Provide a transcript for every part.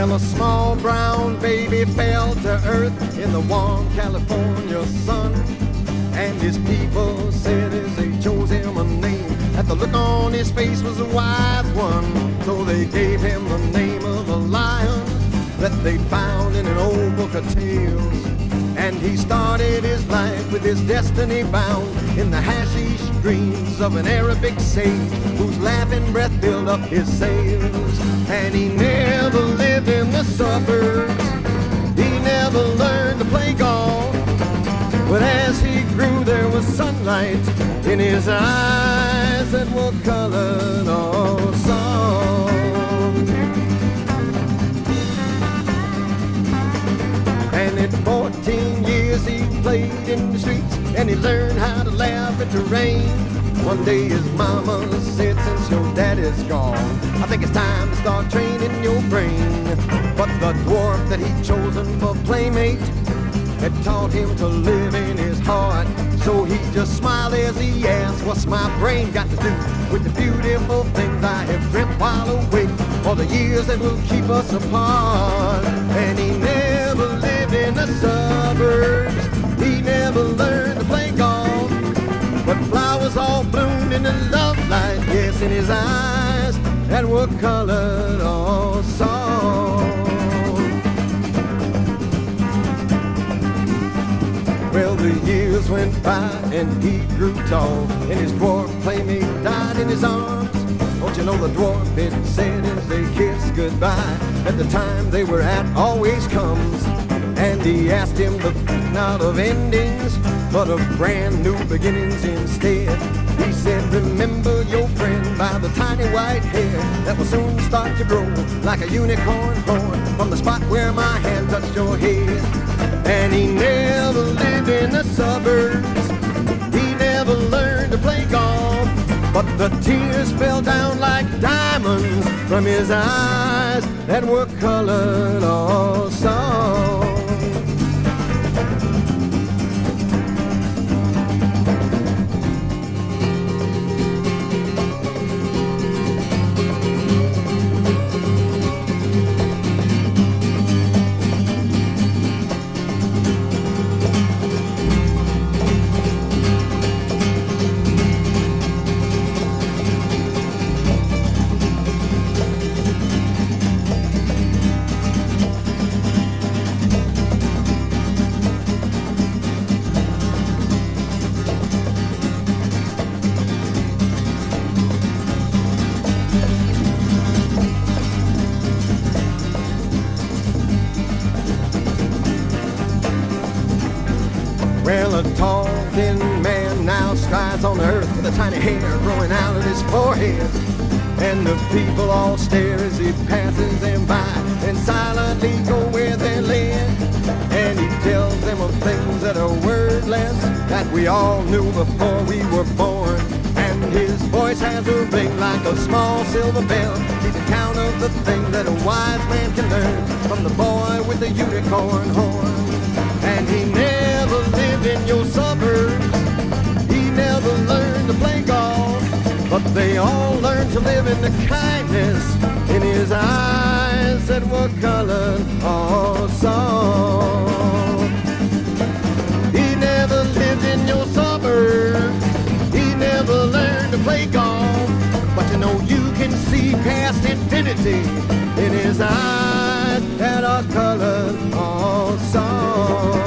Well, a small brown baby fell to earth in the warm California sun. And his people said as they chose him a name, that the look on his face was a wise one. So they gave him the name of a lion that they found in an old book of tales. And he started his life with his destiny bound in the hashish dreams of an Arabic sage whose laughing breath filled up his sails. And he never lived in the suburbs, he never learned to play golf. But as he grew there was sunlight in his eyes that were colored all soft. And at 14 years he played in the streets, and he learned how to laugh at the rain. One day his mama said, since your daddy's gone, I think it's time to start training your brain. But the dwarf that he'd chosen for playmate had taught him to live in his heart. So he just smiled as he asked, what's my brain got to do with the beautiful things I have dreamt while awake, all the years that will keep us apart? And he never lived in the suburbs, he never learned to play golf. But flowers all bloomed in the love light, yes, in his eyes that were colored all soft. Well, the years went by and he grew tall, and his dwarf playmate died in his arms. Don't you know the dwarf had said as they kissed goodbye, that the time they were at always comes. And he asked him the not of endings, but of brand new beginnings instead. He said, remember your friend by the tiny white hair that will soon start to grow like a unicorn horn from the spot where my hand touched your head. And he never lived in the suburbs, he never learned to play golf. But the tears fell down like diamonds from his eyes that were colored all soft. Well, a tall, thin man now strides on the earth with a tiny hair growing out of his forehead. And the people all stare as he passes them by and silently go where they're led. And he tells them of things that are wordless that we all knew before we were born. And his voice has a ring like a small silver bell, keeping count of the things that a wise man can learn from the boy with the unicorn horn. And he never lived in your suburbs, he never learned to play golf. But they all learned to live in the kindness in his eyes that were colored all soft. He never lived in your suburbs, he never learned to play golf. But you know you can see past infinity in his eyes that are colored all soft.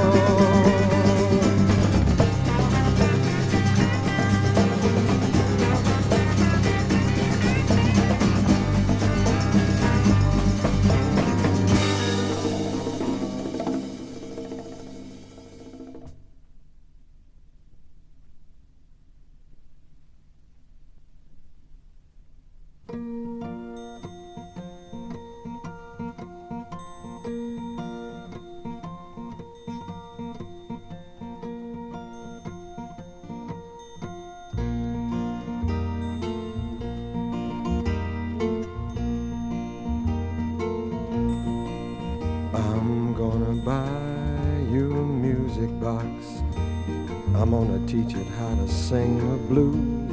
I'm gonna teach it how to sing the blues.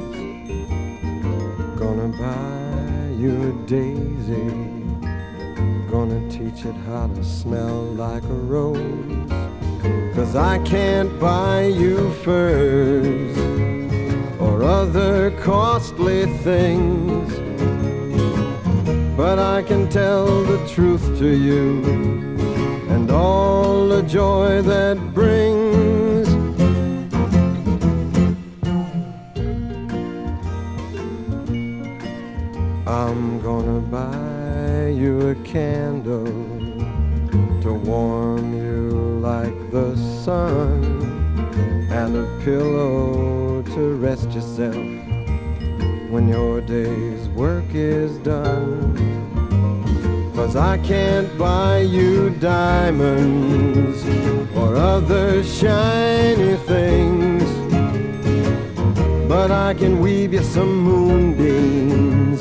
Gonna buy you a daisy. gonna teach it how to smell like a rose. 'Cause I can't buy you furs or other costly things, but I can tell the truth to you and all the joy that brings. I'm gonna buy you a candle to warm you like the sun, and a pillow to rest yourself when your day's work is done. 'Cause I can't buy you diamonds or other shiny things, but I can weave you some moonbeams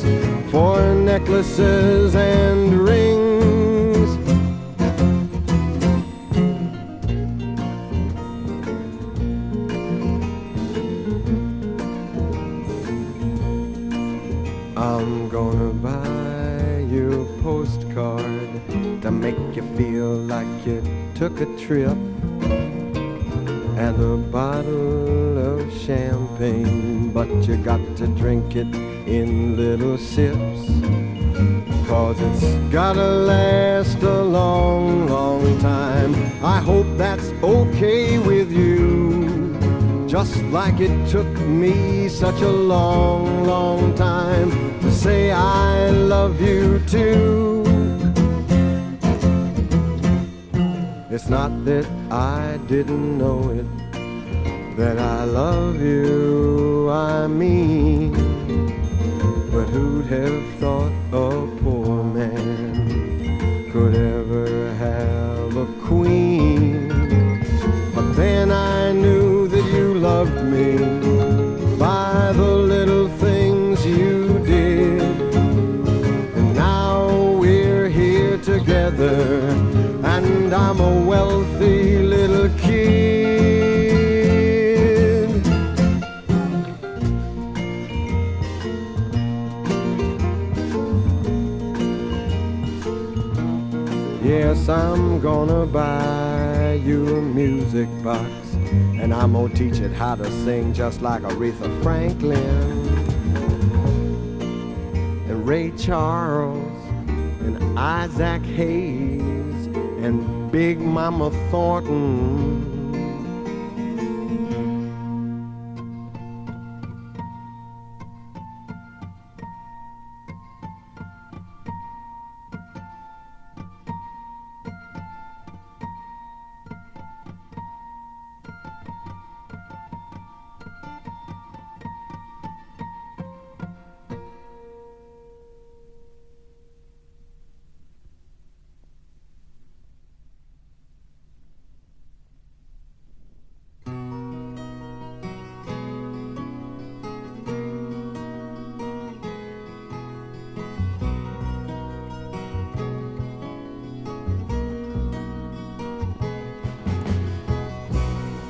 for necklaces and rings. I'm gonna buy you a postcard to make you feel like you took a trip, and a bottle of champagne, but you got to drink it in little sips, 'cause it's gotta last a long, long time. I hope that's okay with you, just like it took me such a long, long time to say I love you too. It's not that I didn't know it, that I love you, I mean, but who'd have thought a poor man could ever have a queen? But then I knew that you loved me by the little things you did, and now we're here together, and I'm a wealthy little kid. Yes, I'm gonna buy you a music box, and I'm gonna teach it how to sing just like Aretha Franklin and Ray Charles and Isaac Hayes and Big Mama Thornton.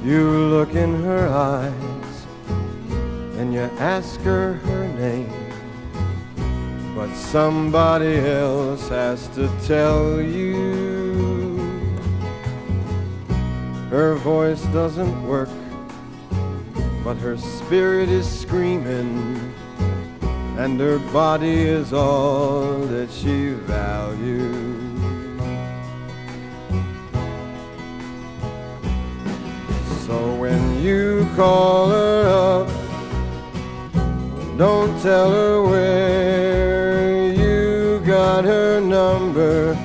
You look in her eyes and you ask her her name, but somebody else has to tell you. Her voice doesn't work, but her spirit is screaming, and her body is all that she values. So when you call her up, don't tell her where you got her number,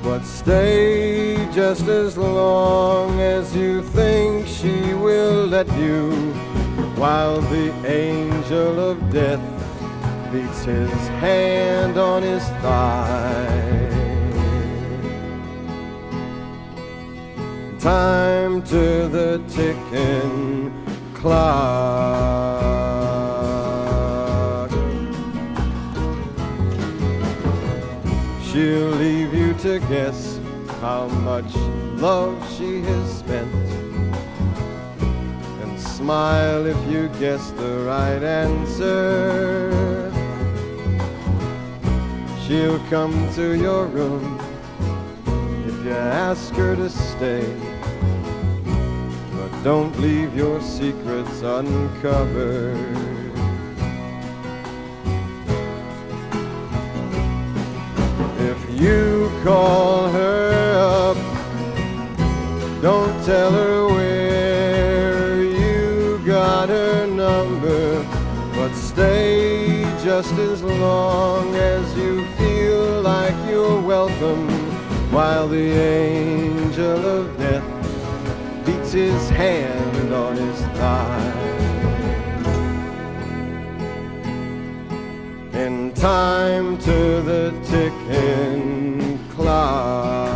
but stay just as long as you think she will let you, while the angel of death beats his hand on his thigh. Time to the ticking clock. She'll leave you to guess how much love she has spent, and smile if you guess the right answer. She'll come to your room you ask her to stay. But don't leave your secrets uncovered. If you call her up, don't tell her where you got her number, but stay just as long as you feel like you're welcome, while the angel of death beats his hand on his thigh. In time to the ticking clock,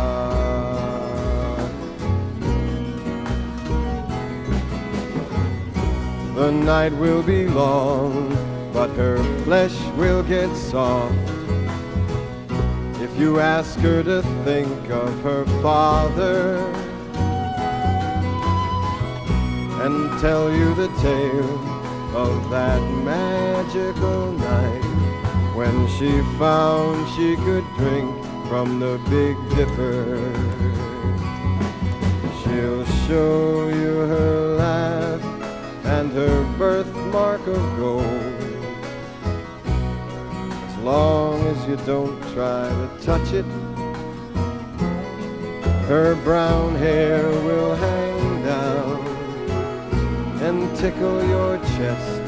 the night will be long, but her flesh will get soft. If you ask her to think of her father and tell you the tale of that magical night when she found she could drink from the Big Dipper, she'll show you her laugh and her birthmark of gold. As long as you don't try to touch it, her brown hair will hang down and tickle your chest,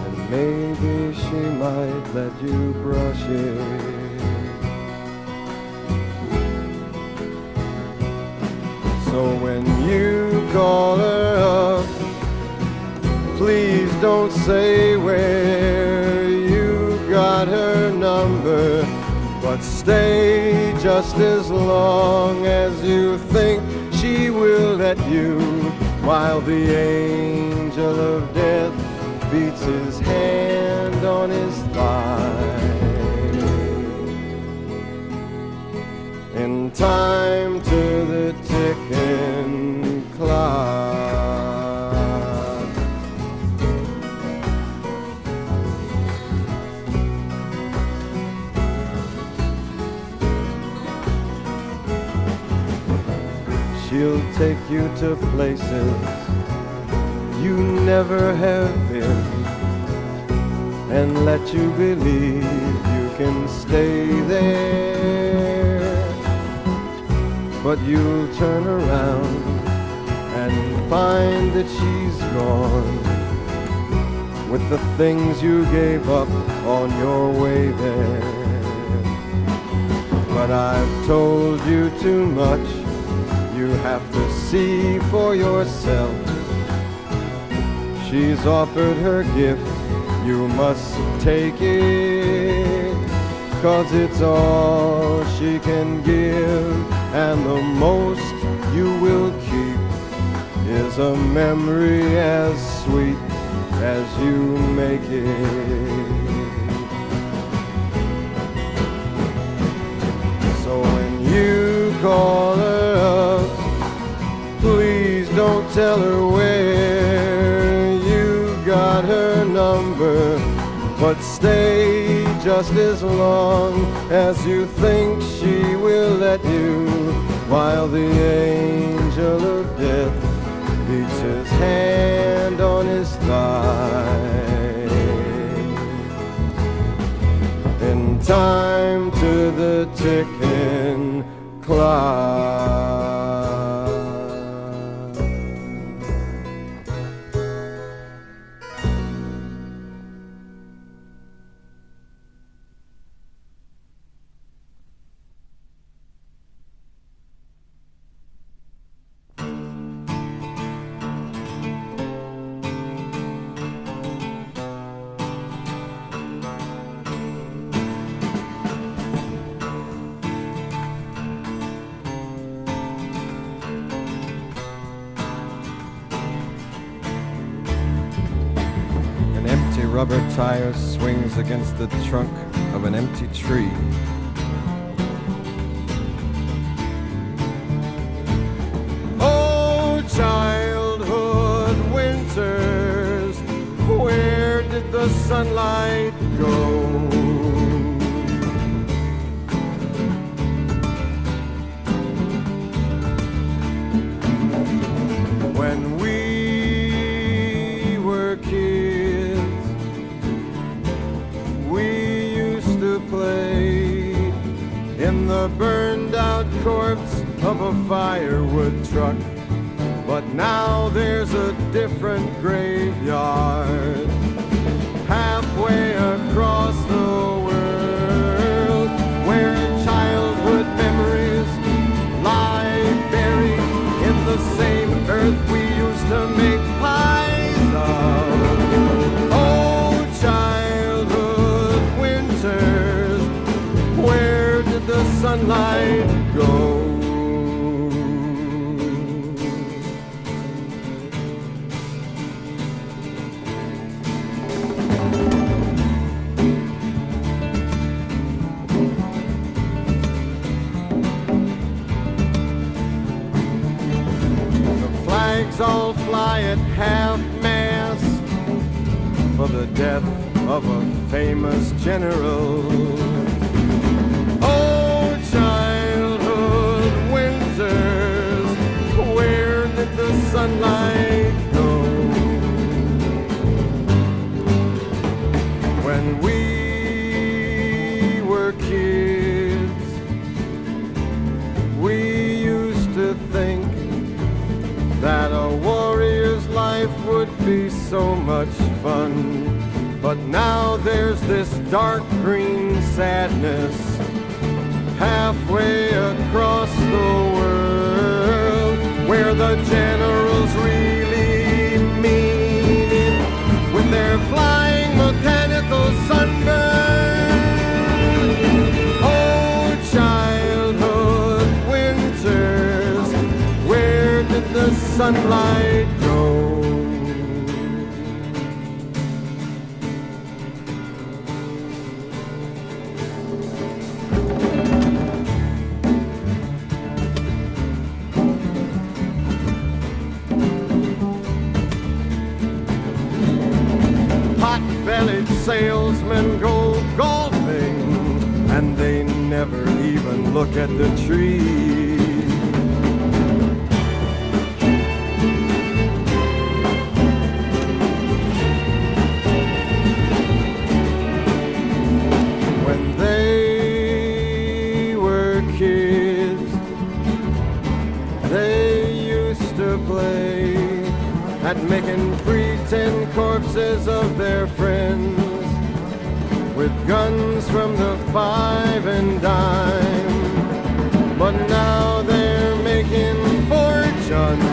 and maybe she might let you brush it. So when you call her up, please don't say where you got her number, but stay just as long as you think she will let you, while the angel of death beats his hand on his thigh. In time to the ticking clock, she'll take you to places you never have been, and let you believe you can stay there. But you'll turn around and find that she's gone with the things you gave up on your way there. But I've told you too much, you have to see for yourself. She's offered her gift, you must take it, 'cause it's all she can give, and the most you will keep is a memory as sweet as you make it. So when you call her up, please don't tell her where you got her number, but stay just as long as you think she will let you, while the angel of death beats his hand on his thigh. In time to the ticking clock. Rubber tire swings against the trunk of an empty tree. Oh, childhood winters, where did the sunlight go? When we were kids, we used to play in the burned out corpse of a firewood truck. But now there's a different graveyard halfway across the world, where childhood memories lie buried in the same earth we used to make pies of. Oh, childhood winters, where did the sunlight go? All fly at half-mast for the death of a famous general. Oh, childhood winters, where did the sunlight go? When we were kids, we used to think that a warrior's life would be so much fun. But now there's this dark green sadness halfway across the world, where the generals really mean it with their flying mechanical sunburn. Oh, childhood winters, where did the sunlight go? Pot-bellied salesmen go golfing, and they never even look at the trees. At making pretend corpses of their friends with guns from the 5 and dime. But now they're making fortunes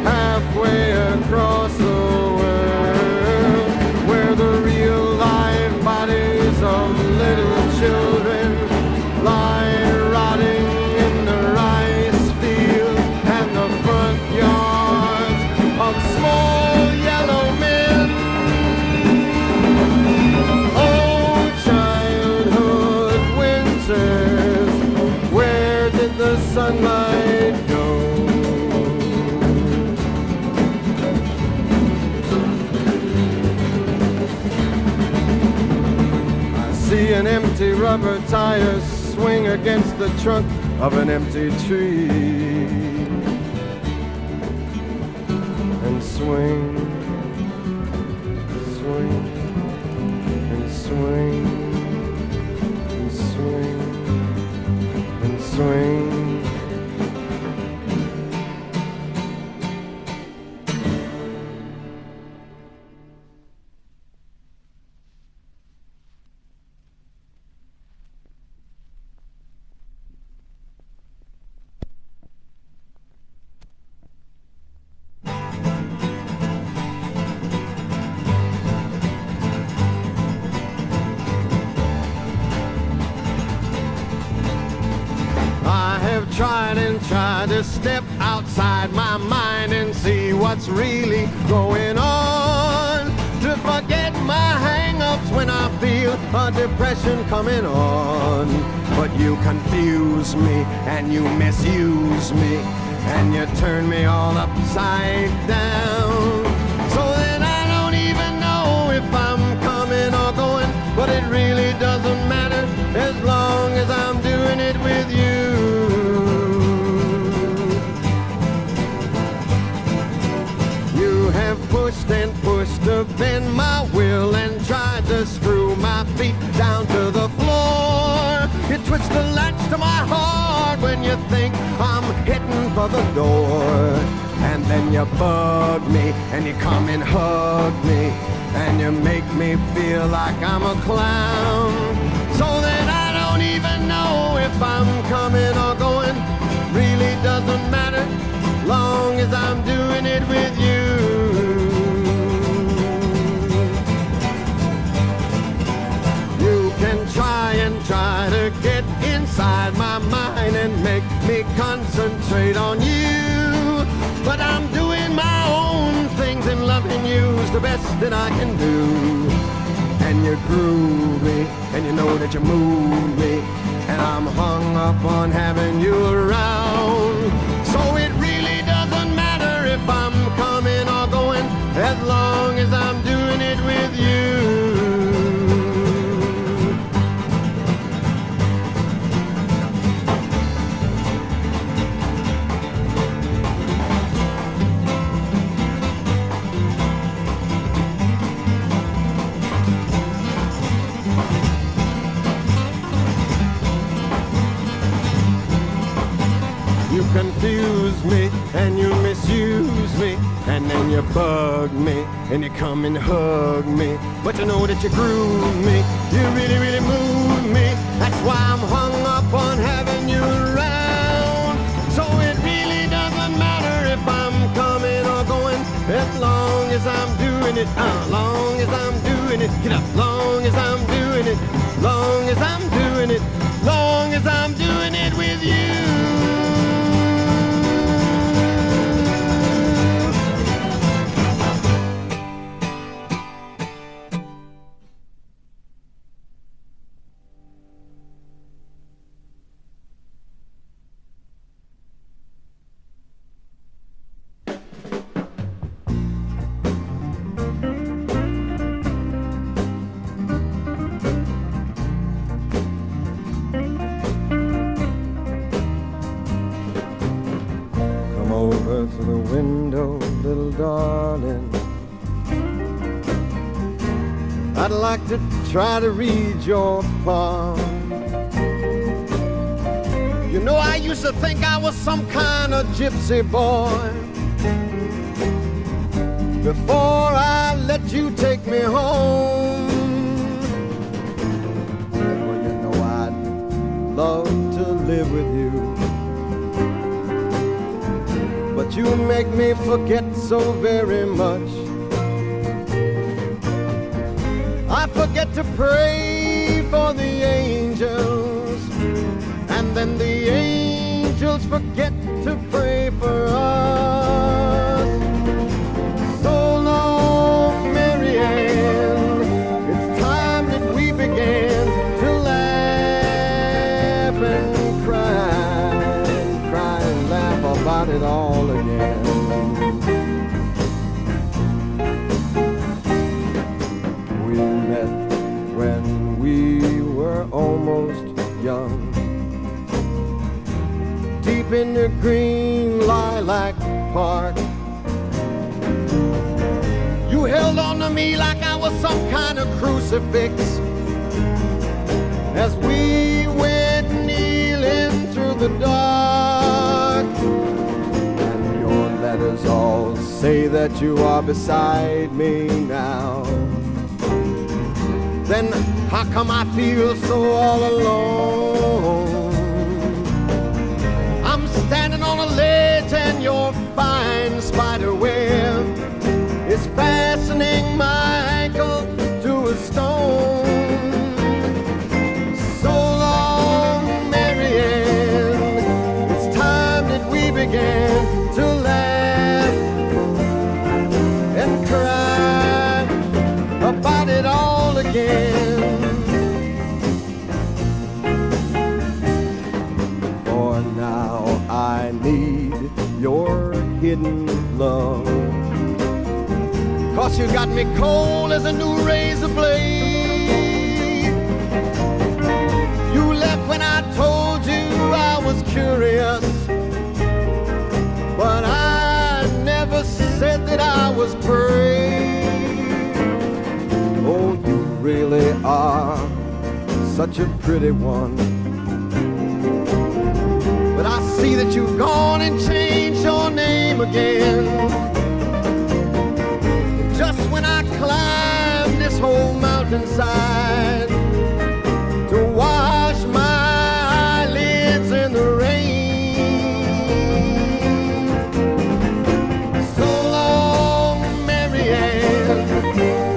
halfway across the world, where the real live bodies of little children lie rotting in the rice field and the front yard of small yellow men. Oh, childhood winters, where did the sunlight go? I see an empty rubber tire swing against the trunk of an empty tree. Swing, swing, and swing, and swing, and swing. Tried to step outside my mind and see what's really going on, to forget my hang-ups when I feel a depression coming on. But you confuse me and you misuse me and you turn me all upside down. So then I don't even know if I'm coming or going, but it really doesn't matter as long as I'm doing it with you. pushed to bend my will and tried to screw my feet down to the floor. You twist the latch to my heart when you think I'm hitting for the door. And then you bug me and you come and hug me and you make me feel like I'm a clown. So that I don't even know if I'm coming or going. Really doesn't matter, long as I'm doing it with you. You can try to get inside my mind and make me concentrate on you. But I'm doing my own things and loving you's the best that I can do. And you groove me, and you know that you move me, and I'm hung up on having you around. So it really doesn't matter if I'm coming or going, as long as I'm doing it with you. You confuse me and you misuse me, and then you bug me and you come and hug me. But you know that you groove me, you really, really move me. That's why I'm hung up on having you around. So it really doesn't matter if I'm coming or going, as long as I'm doing it, long as I'm doing it. Get up, long as I'm doing it, long as I'm doing it, long as I'm doing it with you. To the window, little darling. I'd like to try to read your palm. You know, I used to think I was some kind of gypsy boy before I let you take me home. Well, you know I'd love to live with you, but you make me forget so very much. I forget to pray for the angels, and then the angels forget to pray for us. So long, Marianne, it's time that we began to laugh and cry and laugh about it all again. We met when we were almost young, deep in the green lilac park. You held on to me like I was some kind of crucifix as we went kneeling through the dark. And your letters all say that you are beside me now. Then how come I feel so all alone? I'm standing on a ledge and your fine spider web is fastening my ankle to a stone. So long, Marianne, it's time that we began to laugh and cry about it all again. For now I need your hidden love, 'cause you got me cold as a new razor blade. You left when I told you I was curious, but I never said that I was brave. such a pretty one. But I see that you've gone and changed your name again. Just when I climb this whole mountainside to wash my eyelids in the rain. So long, Marianne,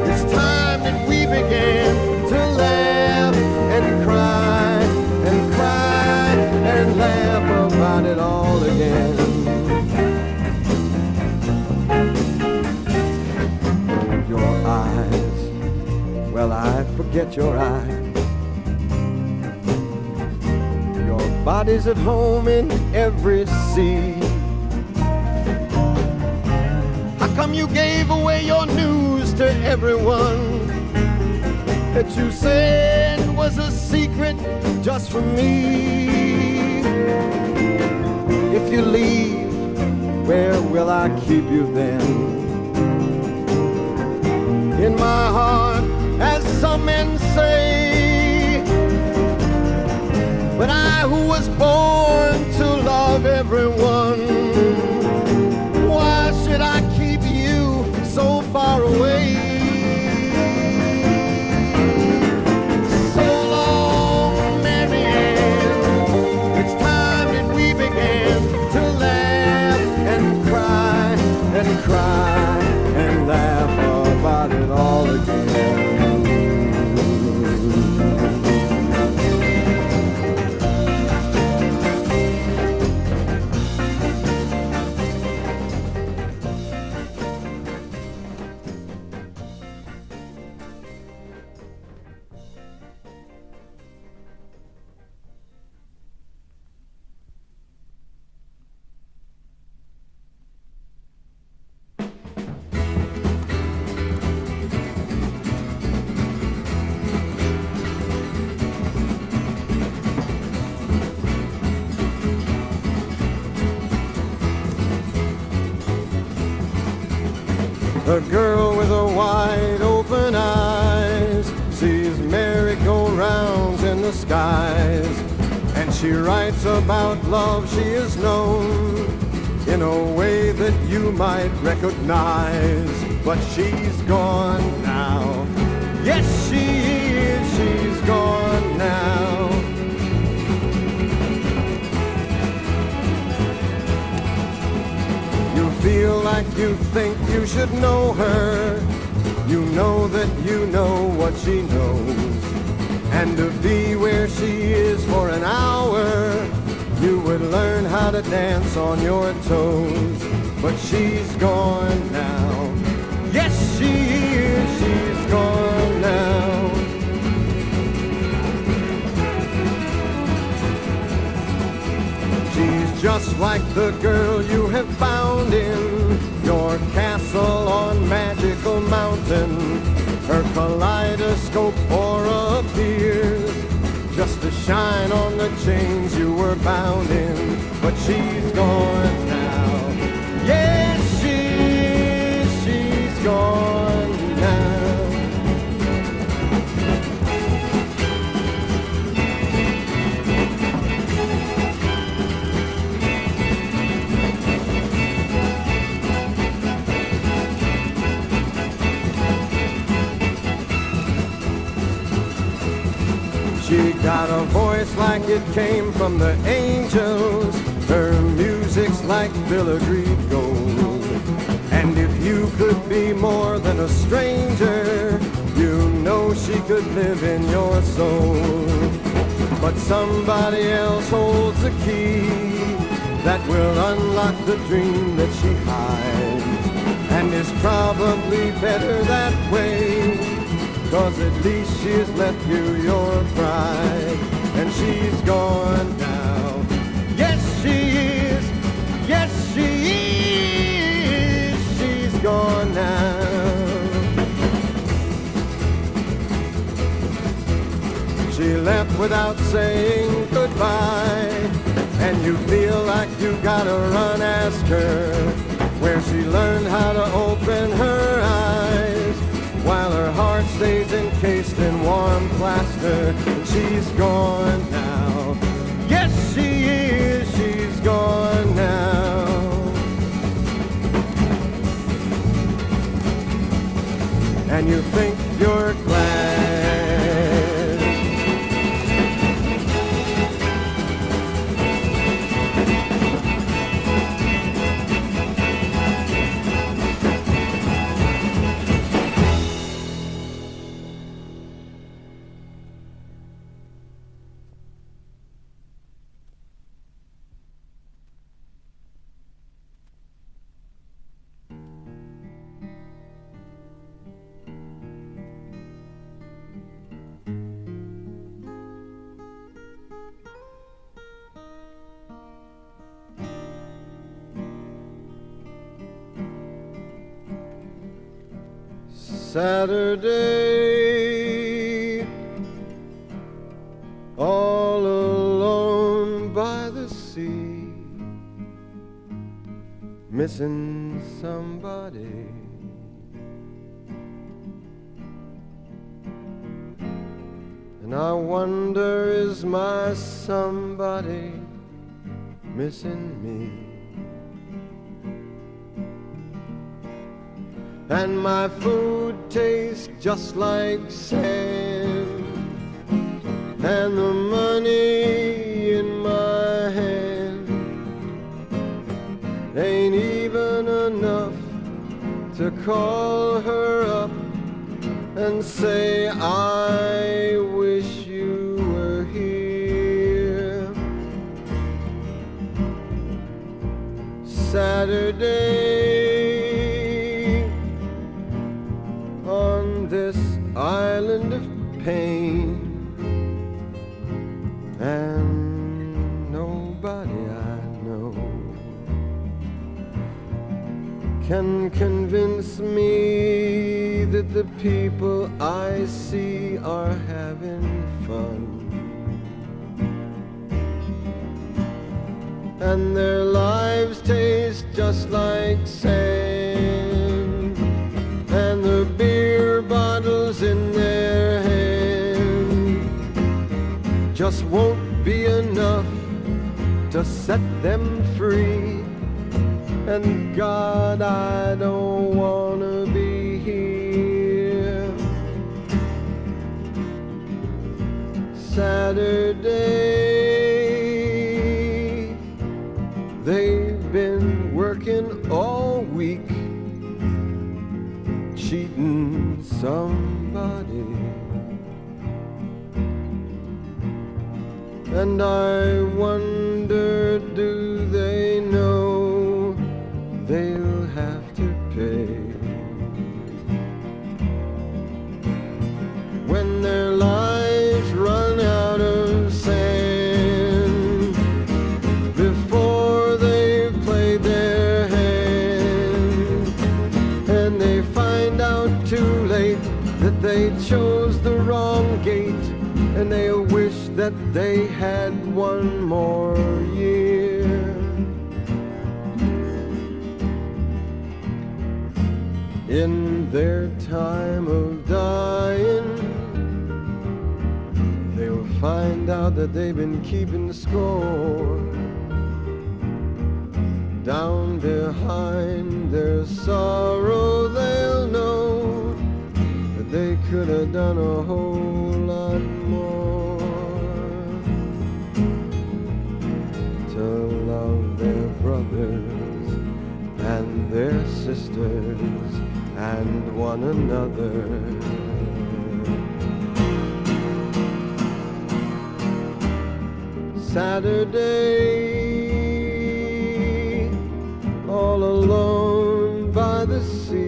it's time that we began to laugh and cry and cry and laugh about it all again. Your eyes, well, I forget your eyes. Your body's at home in every sea. How come you gave away your news to everyone that you said was a secret just for me? If you leave, where will I keep you then? In my heart, as some men say. But I, who was born to love everyone, why should I keep you so far away? So long, Marianne, it's time that we began to laugh and cry and cry and laugh about it all again. The girl with the wide open eyes sees merry-go-rounds in the skies, and she writes about love she is known in a way that you might recognize. But she's gone now. Yes, she is. She's gone now. You feel like you think you should know her. You know that you know what she knows. And to be where she is for an hour, you would learn how to dance on your toes. But she's gone now. Yes, she is. She's gone now. She's just like the girl you have found in your castle on Magical Mountain. Her kaleidoscope aura appears just to shine on the chains you were bound in. But she's gone now. Yes, she's gone now. She got a voice like it came from the angels. Her music's like filigree gold. And if you could be more than a stranger, you know she could live in your soul. But somebody else holds the key that will unlock the dream that she hides. And it's probably better that way, 'cause at least she's left you your pride. And she's gone now. Yes, she is. Yes, she is. She's gone now. She left without saying goodbye, and you feel like you gotta run ask her where she learned how to open her eyes, while her heart stays encased in warm plaster. she's gone now. Yes, she is, she's gone now. And you think you're glad. Saturday, all alone by the sea, missing somebody. And I wonder, is my somebody missing me? And my food tastes just like sand, and the money in my hand ain't even enough to call her up and say, I wish you were here. Saturday, this island of pain, and nobody I know can convince me that the people I see are having fun, and their lives taste just like sand, and the beer bottles in their hand just won't be enough to set them free. And God, I don't wanna be here. Saturday, they've been working all week, cheating somebody, and I wonder, do they know they'll have to pay when their lives run out of sand before they've played their hand, and they find out too late that they chose the wrong gate, and they'll wish that they had one more year. In their time of dying, they'll find out that they've been keeping score. Down behind their sorrow, they'll know that they could have done a whole lot more to love their brothers and their sisters and one another. Saturday, all alone by the sea.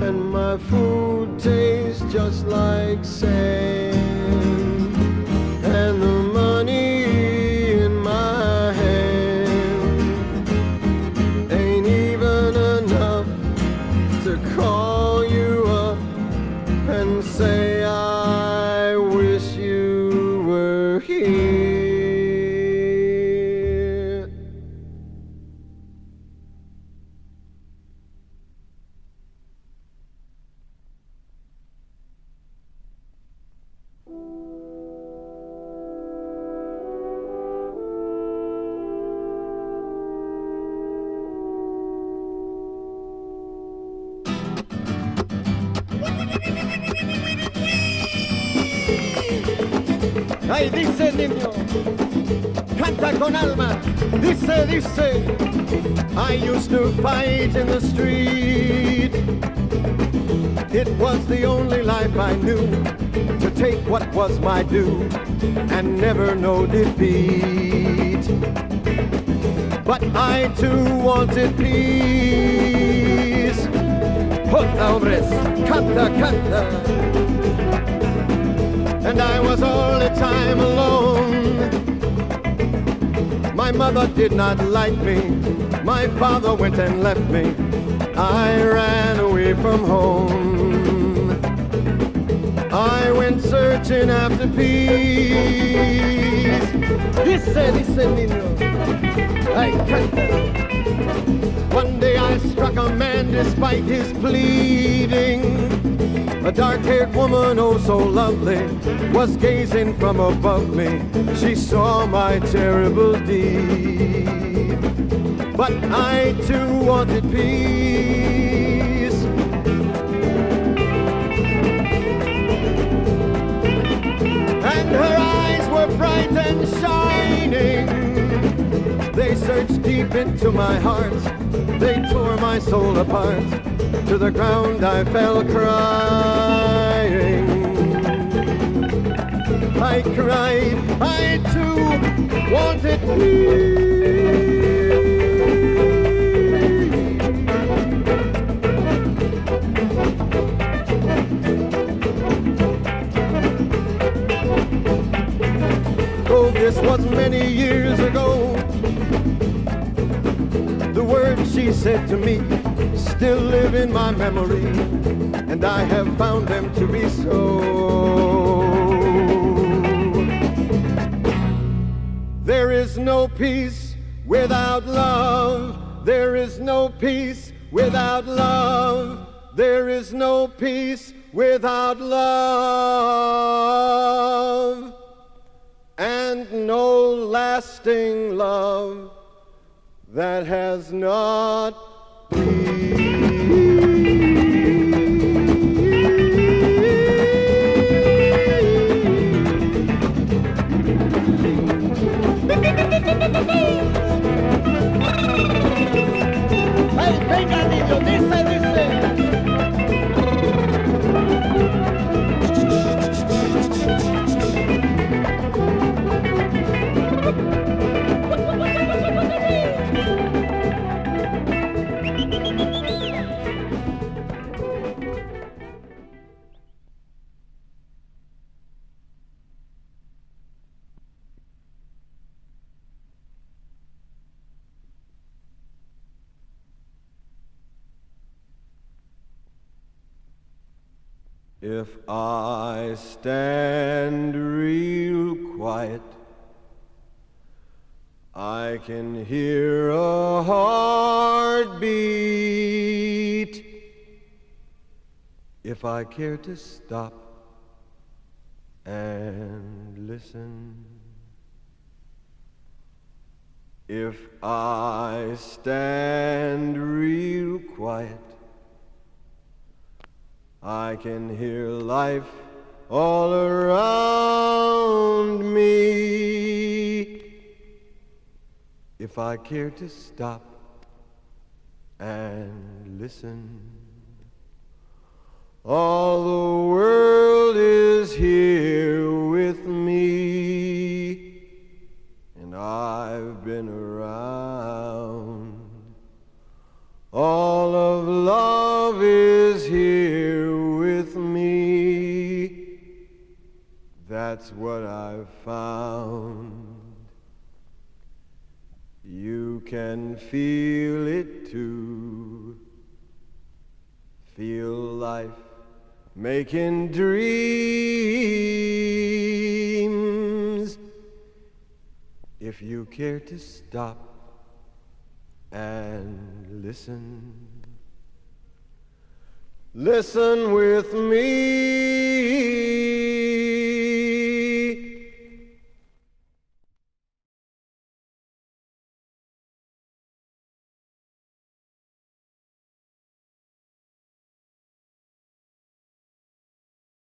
And my food tastes just like sand, and the money in my hand ain't even enough to call you Ay, dice niño, canta con alma, dice, dice. I used to fight in the street. It was the only life I knew, to take what was my due and never know defeat. But I too wanted peace. Hola, hombres, canta, canta. And I was all the time alone. My mother did not like me. My father went and left me. I ran away from home. I went searching after peace. Dice, dice, niño. Ay, canta. One day I struck a man despite his pleading. A dark-haired woman, oh so lovely, was gazing from above me. She saw my terrible deed. But I too wanted peace. And her eyes were bright and shining. They searched deep into my heart. They tore my soul apart. To the ground I fell crying. I cried, I too wanted peace. Oh, this was many years ago. The words she said to me still live in my memory, and I have found them to be so. There is no peace without love. There is no peace without love. There is no peace without love. And no lasting love that has not Hey, venga, niño, dice, dice. If I stand real quiet, I can hear a heartbeat. If I care to stop and listen, if I stand real quiet, I can hear life all around me. If I care to stop and listen, all the world is here with me, and I've been around. All of love is here with me. That's what I've found. You can feel it too. Feel life making dreams. If you care to stop and listen, listen with me.